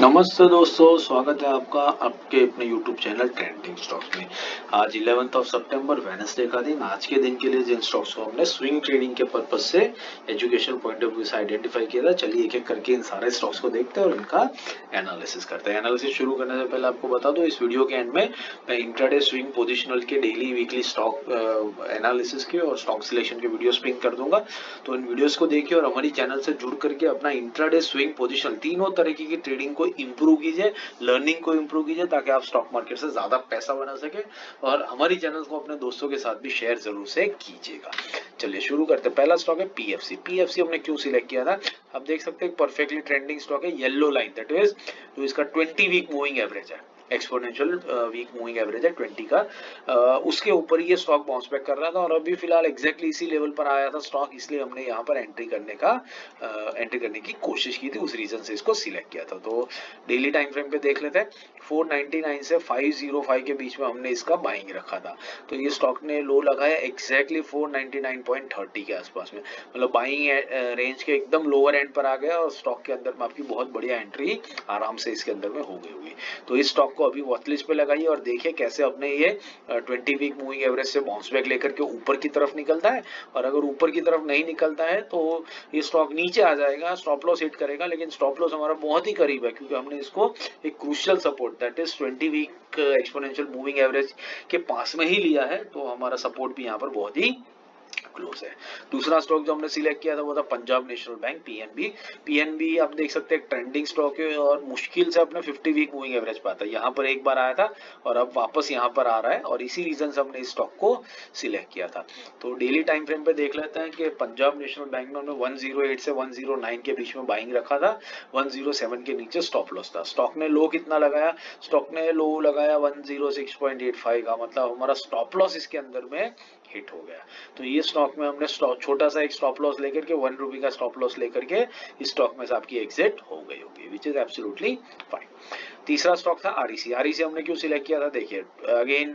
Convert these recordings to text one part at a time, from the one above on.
नमस्ते दोस्तों, स्वागत है आपका आपके अपने YouTube चैनल ट्रेंडिंग स्टॉक्स में। आज 11 सितंबर वेडनेसडे का दिन। आज के दिन के लिए जिन स्टॉक्स को हमने स्विंग ट्रेडिंग के पर्पज से एजुकेशन पॉइंट ऑफ व्यू से आइडेंटिफाई किया था, चलिए एक एक करके इन सारे स्टॉक्स को देखते हैं और इनका एनालिसिस करते हैं। एनालिसिस शुरू करने से पहले आपको बता दूं, इस वीडियो के एंड में मैं इंट्राडे स्विंग पोजिशनल के डेली वीकली स्टॉक एनालिसिस के और स्टॉक सिलेक्शन के वीडियोस पिन कर दूंगा, तो इन वीडियोस को देखिए और हमारी चैनल से जुड़ करके अपना इंट्राडे स्विंग पोजिशनल तीनों तरीके की ट्रेडिंग को इंप्रूव कीजिए, लर्निंग को इंप्रूव कीजिए, ताकि आप स्टॉक मार्केट से ज्यादा पैसा बना सके। और हमारी चैनल को अपने दोस्तों के साथ भी शेयर जरूर से कीजिएगा। चलिए शुरू करते हैं। पहला स्टॉक है पीएफसी। पीएफसी हमने क्यों सिलेक्ट किया था, आप देख सकते हैं परफेक्टली ट्रेंडिंग स्टॉक है, येलो लाइन दैट इज जो इसका 20 वीक मूविंग एवरेज है, एक्सपोनेंशियल वीक मूविंग एवरेज है 20 का, उसके ऊपर ये स्टॉक बाउंस बैक कर रहा था और अभी फिलहाल एग्जैक्टली इसी लेवल पर आया था स्टॉक, इसलिए हमने यहाँ पर एंट्री करने की कोशिश की थी, उस रीजन से इसको सिलेक्ट किया था। तो डेली टाइम फ्रेम पे देख लेते हैं। 499 से 505 के बीच में हमने इसका बाइंग रखा था, तो ये स्टॉक ने लो लगाया एग्जैक्टली 499.30 के आसपास में, मतलब बाइंग रेंज के एकदम लोअर एंड पर आ गया और स्टॉक के अंदर में आपकी बहुत बढ़िया एंट्री आराम से इसके अंदर में हो गई होगी। तो इस स्टॉक को अभी वॉच लिस्ट पे लगाइए और देखिए कैसे अपने ये 20 वीक मूविंग एवरेज से बाउंस बैक लेकर के ऊपर की तरफ निकलता है। और अगर ऊपर की तरफ नहीं निकलता है तो ये स्टॉक नीचे आ जाएगा, स्टॉप लॉस हिट करेगा, लेकिन स्टॉप लॉस हमारा बहुत ही करीब है क्योंकि हमने इसको एक crucial support that is 20 week exponential moving average के पास में ही लिया है, तो हमारा सपोर्ट भी यहाँ पर बहुत ही क्लोज है। दूसरा स्टॉक जो हमने सिलेक्ट किया था वो था Punjab national bank, PNB. PNB आप देख सकते हैं ट्रेंडिंग स्टॉक है और मुश्किल से अपने 50 वीक मूविंग एवरेज पाता है, यहाँ पर एक बार आया था और अब वापस यहाँ पर आ रहा है और इसी रीजन से हमने इस स्टॉक को सिलेक्ट किया था। तो डेली टाइम फ्रेम पे देख लेते हैं कि पंजाब नेशनल बैंक ने 108 से 109 के बीच में बाइंग रखा था, 107 के नीचे स्टॉप लॉस था। स्टॉक ने लो कितना लगाया, स्टॉक ने लो लगाया 106.85 का, मतलब हमारा स्टॉप लॉस इसके अंदर में हिट हो गया। तो ये स्टॉक में हमने छोटा सा एक स्टॉप लॉस लेकर के 1 रुपए का स्टॉप लॉस लेकर के इस स्टॉक में से आपकी एग्जिट हो गई होगी, विच इज एब्सोल्युटली फाइन। तीसरा स्टॉक था आरईसी। आरईसी हमने क्यों सिलेक्ट किया था, देखिए अगेन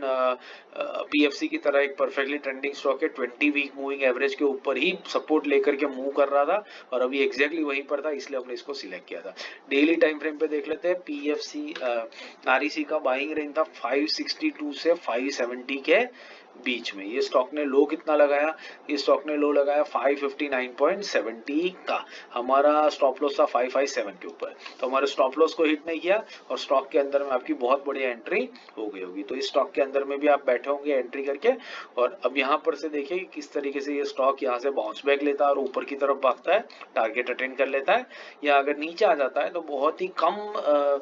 पीएफसी की तरह एक परफेक्टली ट्रेंडिंग स्टॉक है, 20 वीक मूविंग एवरेज के ऊपर ही सपोर्ट लेकर के मूव कर रहा था और अभी एग्जैक्टली वहीं पर था, इसलिए हमने इसको सिलेक्ट किया था। डेली टाइम फ्रेम पे देख लेते हैं। पीएफसी आरईसी का बाइंग रेंज था 562 से 570 के बीच में। ये स्टॉक ने लो कितना लगाया, ये स्टॉक ने लो लगाया 559.70 का, हमारा स्टॉप लॉस था 557 के ऊपर, तो हमारे स्टॉप लॉस को हिट नहीं किया और स्टॉक के अंदर में आपकी बहुत बढ़िया एंट्री हो गई होगी। तो इस स्टॉक के अंदर में भी आप बैठे होंगे एंट्री करके, और अब यहाँ पर से देखिए किस तरीके से ये स्टॉक यहाँ से बाउंस बैक लेता है और ऊपर की तरफ भागता है, टारगेट अटेंड कर लेता है, या अगर नीचे आ जाता है तो बहुत ही कम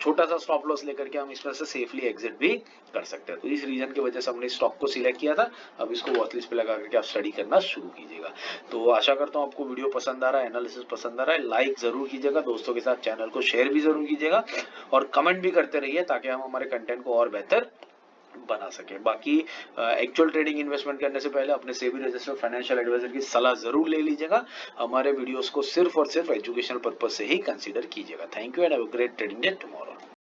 छोटा सा स्टॉप लॉस लेकर के हम इसमें से सेफली एग्जिट भी कर सकते हैं। तो इस रीजन की वजह से हमने स्टॉक को सिलेक्ट किया था। अब इसको वॉच लिस्ट पे लगा करके आप स्टडी करना शुरू कीजिएगा। तो आशा करता हूँ आपको वीडियो पसंद आ रहा है, एनालिसिस पसंद आ रहा है, लाइक जरूर कीजिएगा, दोस्तों के साथ चैनल को शेयर भी जरूर कीजिएगा और कमेंट भी करते रहिए ताकि हम हमारे कंटेंट को और बेहतर बना सके। बाकी एक्चुअल ट्रेडिंग इन्वेस्टमेंट करने से पहले अपने सेबी रजिस्टर्ड फाइनेंशियल एडवाइजर की सलाह जरूर ले लीजिएगा। हमारे वीडियोस को सिर्फ और सिर्फ एजुकेशनल पर्पज से ही कंसीडर कीजिएगा। Thank you and have a great trading day tomorrow.